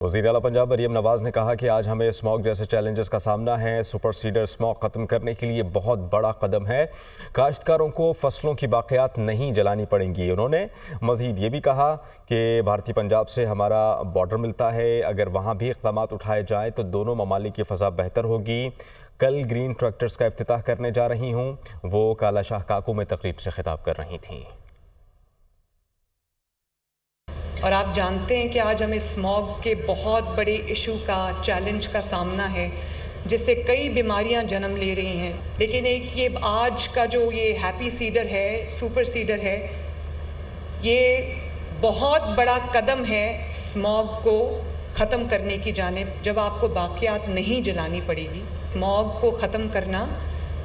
وزیر اعلیٰ پنجاب مریم نواز نے کہا کہ آج ہمیں اسموگ جیسے چیلنجز کا سامنا ہے۔ سپر سیڈر اسموگ ختم کرنے کے لیے بہت بڑا قدم ہے۔ کاشتکاروں کو فصلوں کی باقیات نہیں جلانی پڑیں گی۔ انہوں نے مزید یہ بھی کہا کہ بھارتی پنجاب سے ہمارا بارڈر ملتا ہے، اگر وہاں بھی اقدامات اٹھائے جائیں تو دونوں ممالک کی فضا بہتر ہوگی۔ کل گرین ٹریکٹرز کا افتتاح کرنے جا رہی ہوں، وہ کالا شاہ کاکو میں تقریب سے خطاب کر رہی تھیں۔ اور آپ جانتے ہیں کہ آج ہمیں اسموگ کے بہت بڑے ایشو کا چیلنج کا سامنا ہے، جس سے کئی بیماریاں جنم لے رہی ہیں، لیکن ایک یہ آج کا جو یہ ہیپی سیڈر ہے، سپر سیڈر ہے، یہ بہت بڑا قدم ہے اسموگ کو ختم کرنے کی جانب، جب آپ کو باقیات نہیں جلانی پڑے گی۔ اسموگ کو ختم کرنا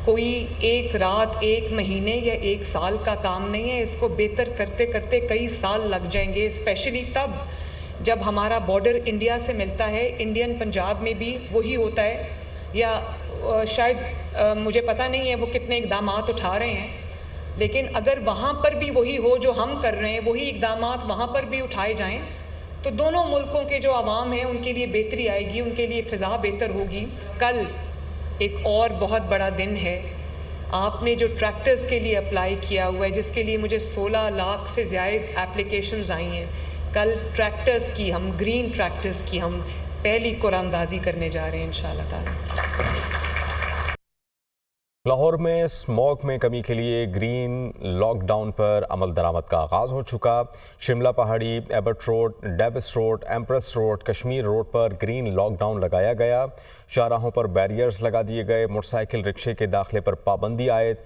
کوئی ایک رات، ایک مہینے یا ایک سال کا کام نہیں ہے، اس کو بہتر کرتے کرتے کئی سال لگ جائیں گے، اسپیشلی تب جب ہمارا بارڈر انڈیا سے ملتا ہے۔ انڈین پنجاب میں بھی وہی ہوتا ہے، یا شاید مجھے پتہ نہیں ہے وہ کتنے اقدامات اٹھا رہے ہیں، لیکن اگر وہاں پر بھی وہی ہو جو ہم کر رہے ہیں، وہی اقدامات وہاں پر بھی اٹھائے جائیں تو دونوں ملکوں کے جو عوام ہیں ان کے لیے بہتری آئے گی، ان کے لیے فضا بہتر ہوگی۔ کل ایک اور بہت بڑا دن ہے، آپ نے جو ٹریکٹرز کے لیے اپلائی کیا ہوا ہے، جس کے لیے مجھے 16 لاکھ سے زائد اپلیکیشنز آئی ہیں، کل ٹریکٹرز کی ہم گرین ٹریکٹرز کی ہم پہلی قرآن اندازی کرنے جا رہے ہیں انشاءاللہ تعالی۔ لاہور میں اسموگ میں کمی کے لیے گرین لاک ڈاؤن پر عمل درآمد کا آغاز ہو چکا۔ Shimla Pahari, Abbott road, Davis road, Empress road, Kashmir road پر گرین لاک ڈاؤن لگایا گیا۔ شاہراہوں پر بیریئرز لگا دیے گئے، موٹر سائیکل رکشے کے داخلے پر پابندی عائد۔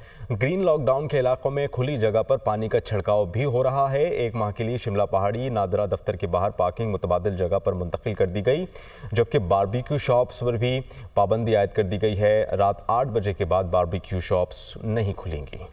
گرین لاک ڈاؤن کے علاقوں میں کھلی جگہ پر پانی کا چھڑکاؤ بھی ہو رہا ہے۔ ایک ماہ کے لیے شملہ پہاڑی نادرہ دفتر کے باہر پارکنگ متبادل جگہ پر منتقل کر دی گئی، جبکہ باربیکیو شاپس پر بھی پابندی عائد کر دی گئی ہے۔ رات 8 بجے کے بعد باربیکیو شاپس نہیں کھلیں گی۔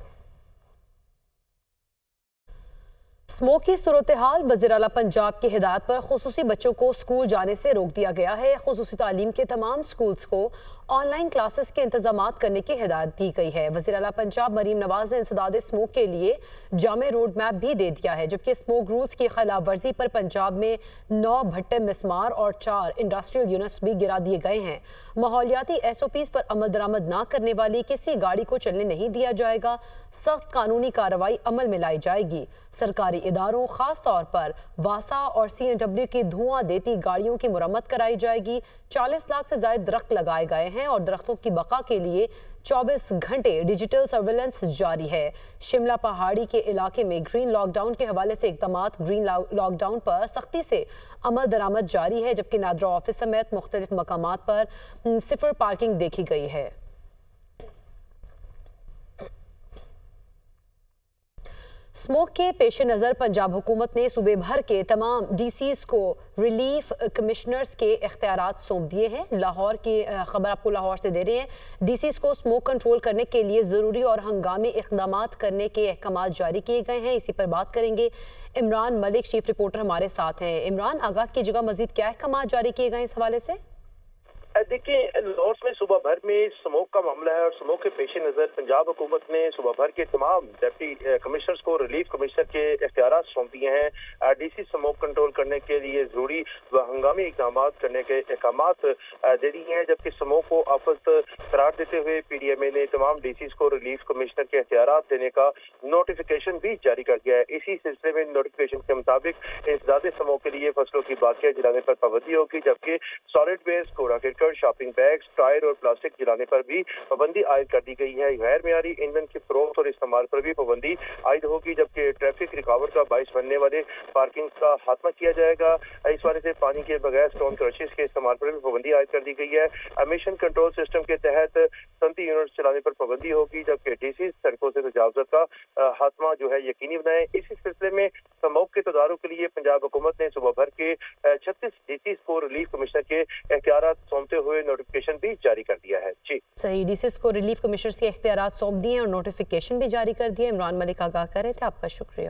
اسموگ کی صورتحال، وزیر اعلیٰ پنجاب کی ہدایت پر خصوصی بچوں کو اسکول جانے سے روک دیا گیا ہے۔ خصوصی تعلیم کے تمام اسکولز کو آن لائن کلاسز کے انتظامات کرنے کی ہدایت دی گئی ہے۔ وزیر اعلیٰ پنجاب مریم نواز نے انسداد اسموگ کے لیے جامع روڈ میپ بھی دے دیا ہے، جبکہ اسموگ رولز کی خلاف ورزی پر پنجاب میں 9 بھٹے مسمار اور 4 انڈسٹریل یونٹس بھی گرا دیے گئے ہیں۔ ماحولیاتی SOPs پر عمل درآمد نہ کرنے والی کسی گاڑی کو چلنے نہیں دیا جائے گا۔ سخت قانونی کارروائی عمل میں لائی جائے گی۔ سرکاری اداروں، خاص طور پر واسا اور CNW کی دھواں دیتی گاڑیوں کی مرمت کرائی جائے گی۔ 40 لاکھ سے زائد درخت لگائے گئے ہیں اور درختوں کی بقا کے لیے 24 گھنٹے ڈیجیٹل سرویلنس جاری ہے۔ شملہ پہاڑی کے علاقے میں گرین لاک ڈاؤن کے حوالے سے اقدامات، گرین لاک ڈاؤن پر سختی سے عمل درآمد جاری ہے، جبکہ نادرہ آفس سمیت مختلف مقامات پر صفر پارکنگ دیکھی گئی ہے۔ اسموگ کے پیش نظر پنجاب حکومت نے صوبے بھر کے تمام DCs کو ریلیف کمشنرز کے اختیارات سونپ دیے ہیں۔ لاہور کی خبر آپ کو لاہور سے دے رہے ہیں۔ DCs کو اسموگ کنٹرول کرنے کے لیے ضروری اور ہنگامی اقدامات کرنے کے احکامات جاری کیے گئے ہیں۔ اسی پر بات کریں گے، عمران ملک چیف رپورٹر ہمارے ساتھ ہیں۔ عمران، آگاہ کیجیے گا مزید کیا احکامات جاری کیے گئے اس حوالے سے؟ دیکھیں، لاہور میں صبح بھر میں اسموگ کا معاملہ ہے اور اسموگ کے پیش نظر پنجاب حکومت نے صبح بھر کے تمام ڈپٹی کمشنرز کو ریلیف کمشنر کے اختیارات سونپ دیے ہیں۔ DC اسموگ کنٹرول کرنے کے لیے ضروری و ہنگامی اقدامات کرنے کے احکامات دے دیے ہیں، جبکہ اسموگ کو آفت قرار دیتے ہوئے PDMA نے تمام DCs کو ریلیف کمشنر کے اختیارات دینے کا نوٹیفیکیشن بھی جاری کر دیا ہے۔ اسی سلسلے میں نوٹیفیکیشن کے مطابق انسداد اسموگ کے لیے فصلوں کی باقیات جلانے پر پابندی ہوگی، جبکہ سالڈ ویسٹ، کوڑا کرکٹ، شاپنگ بیگز، ٹائر اور پلاسٹک جلانے پر بھی پابندی عائد کر دی گئی ہے۔ غیر معیاری ایندھن کی فروخت اور استعمال پر بھی پابندی عائد ہوگی، جبکہ ٹریفک رکاوٹ کا باعث بننے والے پارکنگ کا خاتمہ کیا جائے گا۔ اس وجہ سے پانی کے بغیر سٹون کرشز کے استعمال پر بھی پابندی عائد کر دی گئی ہے۔ ایمیشن کنٹرول سسٹم کے تحت صنعتی یونٹس چلانے پر پابندی ہوگی، جبکہ DCs سڑکوں سے تجاوزات کا خاتمہ یقینی بنائے۔ اسی سلسلے میں اسموگ کے تدارک کے لیے پنجاب حکومت نے صبح بھر کے 36 DCs کو ریلیف کمشنر کے اختیارات سونپتے ہوئے نوٹیفیکیشن بھی جاری کر دیا ہے۔ صحیح، DCs کو ریلیف کمشنرز کے اختیارات سونپ دیے اور نوٹیفیکیشن بھی جاری کر دیا۔ عمران ملک آگاہ کر رہے تھے، آپ کا شکریہ۔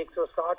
160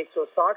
160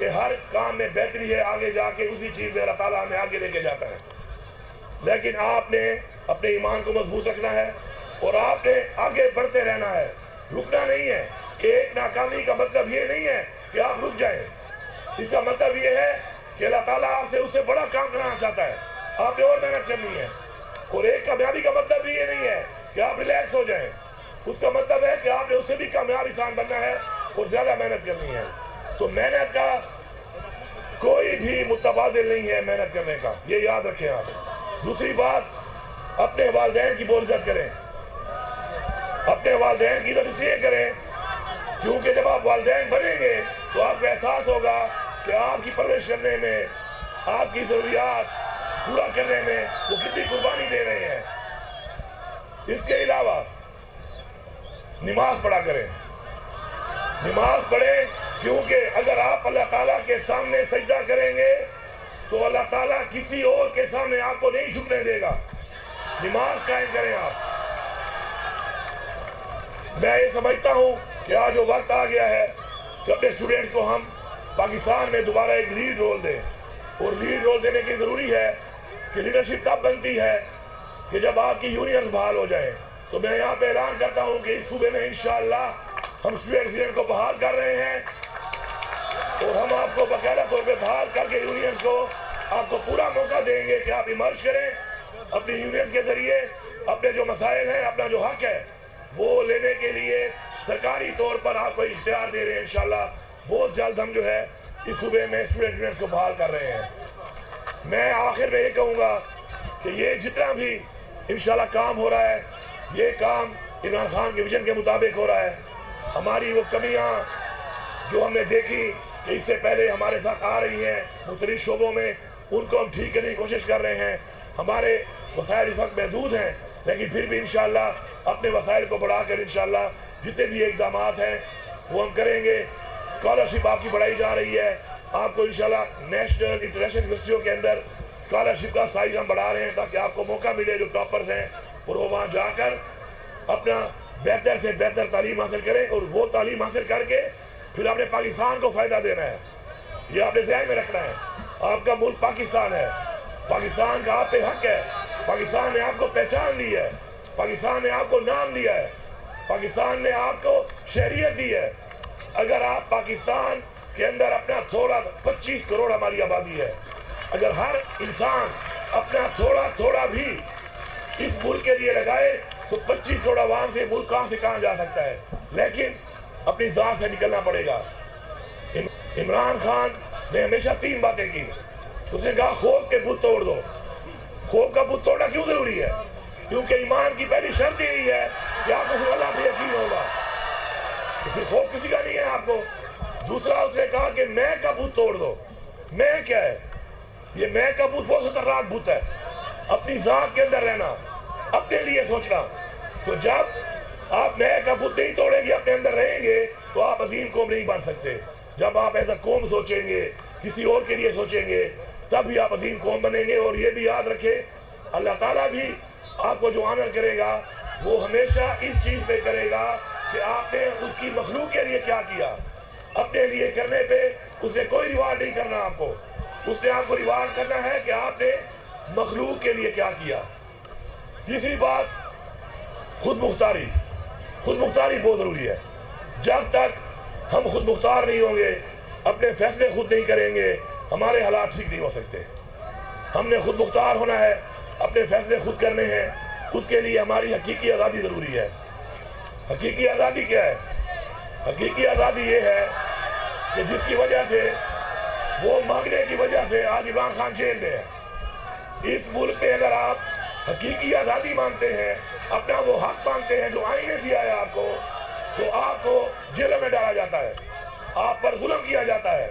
کہ ہر کام میں بہتری ہے، آگے جا کے اسی چیز میں اللہ تعالیٰ ہمیں آگے لے کے جاتا ہے. لیکن آپ نے اپنے ایمان کو مضبوط رکھنا ہے اور آپ نے آگے بڑھتے رہنا ہے، رکنا نہیں ہے. ایک ناکامی کا مطلب یہ نہیں ہے کہ آپ رک جائیں. اس کا مطلب یہ ہے کہ اللہ تعالیٰ آپ سے اس سے بڑا کام کرانا چاہتا ہے، آپ نے اور محنت کرنی ہے. اور ایک کامیابی کا مطلب بھی یہ نہیں ہے کہ آپ ریلیکس ہو جائیں. اس کا مطلب ہے کہ آپ نے اس سے بھی کامیاب انسان بننا ہے اور زیادہ محنت کرنی ہے. تو محنت کا کوئی بھی متبادل نہیں ہے محنت کرنے کا، یہ یاد رکھیں آپ. دوسری بات، اپنے والدین کی بہت عزت کریں. اپنے والدین کی عزت اس لیے کریں کیونکہ جب آپ والدین بنیں گے تو آپ کو احساس ہوگا کہ آپ کی پرورش کرنے میں، آپ کی ضروریات پورا کرنے میں وہ کتنی قربانی دے رہے ہیں. اس کے علاوہ نماز پڑھا کریں. نماز پڑھیں کیونکہ اگر آپ اللہ تعالیٰ کے سامنے سجدہ کریں گے تو اللہ تعالیٰ کسی اور کے سامنے آپ کو نہیں جھکنے دے گا. نماز قائم کریں آپ. میں یہ سمجھتا ہوں کہ آج وہ وقت آ گیا ہے کہ اپنے اسٹوڈنٹس کو ہم پاکستان میں دوبارہ ایک لیڈ رول دیں. اور لیڈ رول دینے کی ضروری ہے کہ لیڈرشپ تب بنتی ہے کہ جب آپ کی یونینز بحال ہو جائیں. تو میں یہاں پہ اعلان کرتا ہوں کہ اس صوبے میں انشاءاللہ ہم اسٹوڈنٹ کو بحال کر رہے ہیں اور ہم آپ کو باقاعدہ طور پہ بحال کر کے یونینز کو آپ کو پورا موقع دیں گے کہ آپ ایمرج کریں اپنی یونینز کے ذریعے. اپنے جو مسائل ہیں، اپنا جو حق ہے وہ لینے کے لیے سرکاری طور پر آپ کو اختیار دے رہے ہیں. انشاءاللہ بہت جلد ہم جو ہے اس صوبے میں اسٹوڈنٹس کو بحال کر رہے ہیں. میں آخر میں یہ کہوں گا کہ یہ جتنا بھی انشاءاللہ کام ہو رہا ہے، یہ کام عمران خان کے ویژن کے مطابق ہو رہا ہے. ہماری وہ کمیاں جو ہم نے دیکھی کہ اس سے پہلے ہمارے ساتھ آ رہی ہیں مختلف شعبوں میں، ان کو ہم ٹھیک کرنے کی کوشش کر رہے ہیں. ہمارے وسائل اس وقت محدود ہیں لیکن پھر بھی انشاءاللہ اپنے وسائل کو بڑھا کر انشاءاللہ جتنے بھی اقدامات ہیں وہ ہم کریں گے. اسکالرشپ آپ کی بڑھائی جا رہی ہے. آپ کو انشاءاللہ نیشنل انٹرنیشنل یونیورسٹیوں کے اندر اسکالرشپ کا سائز ہم بڑھا رہے ہیں تاکہ آپ کو موقع ملے جو ٹاپرز ہیں اور وہ وہاں جا کر اپنا بہتر سے بہتر تعلیم حاصل کریں اور وہ تعلیم حاصل کر کے پھر آپ نے پاکستان کو فائدہ دینا ہے. یہ آپ نے ذہن میں رکھنا ہے. آپ کا ملک پاکستان ہے، پاکستان کا آپ پہ حق ہے. پاکستان نے آپ کو پہچان دی ہے، پاکستان نے آپ کو نام دیا ہے، پاکستان نے آپ کو شہریت دی ہے. اگر آپ پاکستان کے اندر اپنا تھوڑا 25 کروڑ ہماری آبادی ہے، اگر ہر انسان اپنا تھوڑا تھوڑا بھی اس ملک کے لیے لگائے تو 25 کروڑ عوام سے ملک کہاں سے کہاں جا سکتا ہے. لیکن اپنی ذات سے نکلنا پڑے گا. عمران خان نے ہمیشہ 3 باتیں کی. اس نے کہا خوف کے بت توڑ دو. خوف کا بت توڑنا کیوں ضروری ہے؟ کیونکہ ایمان کی پہلی شرط یہی ہے کہ آپ کو صرف اللہ پہ یقین ہوگا. کیونکہ خوف کسی کا نہیں ہے آپ کو. دوسرا اس نے کہا کہ میں کا بت توڑ دو. میں کیا ہے؟ یہ میں کا بت بہت خطرناک بت ہے. اپنی ذات کے اندر رہنا، اپنے لیے سوچنا. تو جب آپ میں کا بت نہیں توڑیں گے، اپنے اندر رہیں گے تو آپ عظیم قوم نہیں بن سکتے. جب آپ ایسا قوم سوچیں گے، کسی اور کے لیے سوچیں گے، تب بھی آپ عظیم قوم بنیں گے. اور یہ بھی یاد رکھیں اللہ تعالیٰ بھی آپ کو جو آنر کرے گا وہ ہمیشہ اس چیز پہ کرے گا کہ آپ نے اس کی مخلوق کے لیے کیا کیا. اپنے لیے کرنے پہ اس نے کوئی ریوارڈ نہیں کرنا آپ کو. اس نے آپ کو ریوارڈ کرنا ہے کہ آپ نے مخلوق کے لیے کیا کیا. تیسری بات، خود مختاری. خود مختاری بہت ضروری ہے. جب تک ہم خود مختار نہیں ہوں گے، اپنے فیصلے خود نہیں کریں گے، ہمارے حالات ٹھیک نہیں ہو سکتے. ہم نے خود مختار ہونا ہے، اپنے فیصلے خود کرنے ہیں. اس کے لیے ہماری حقیقی آزادی ضروری ہے. حقیقی آزادی کیا ہے؟ حقیقی آزادی یہ ہے کہ جس کی وجہ سے، وہ مانگنے کی وجہ سے آج عمران خان جیل میں ہے. اس ملک میں اگر آپ حقیقی آزادی مانگتے ہیں، اپنا وہ حق مانگتے ہیں جو آئین نے دیا ہے آپ کو، تو آپ کو جیلوں میں ڈالا جاتا ہے، آپ پر ظلم کیا جاتا ہے،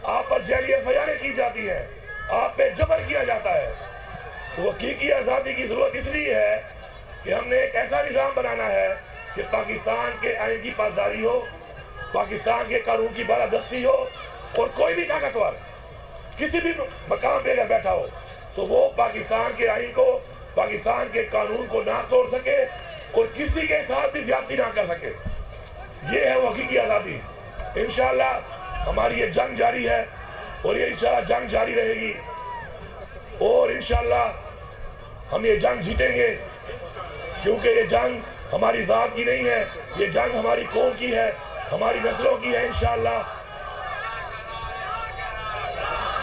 آپ پر جیلی فیاضیں کی جاتی ہیں، آپ پہ جبر کیا جاتا ہے. تو حقیقی آزادی کی ضرورت اس لیے ہے کہ ہم نے ایک ایسا نظام بنانا ہے کہ پاکستان کے آئین کی پاسداری ہو، پاکستان کے قانون کی بالادستی ہو، اور کوئی بھی طاقتور کسی بھی مقام پہ اگر بیٹھا ہو تو وہ پاکستان کے آئین کو، پاکستان کے قانون کو نہ توڑ سکے اور کسی کے ساتھ بھی زیادتی نہ کر سکے. یہ ہے وہ حقیقی آزادی. انشاءاللہ ہماری یہ جنگ جاری ہے اور یہ انشاءاللہ جنگ جاری رہے گی اور انشاءاللہ ہم یہ جنگ جیتیں گے کیونکہ یہ جنگ ہماری ذات کی نہیں ہے، یہ جنگ ہماری قوم کی ہے، ہماری نسلوں کی ہے انشاءاللہ۔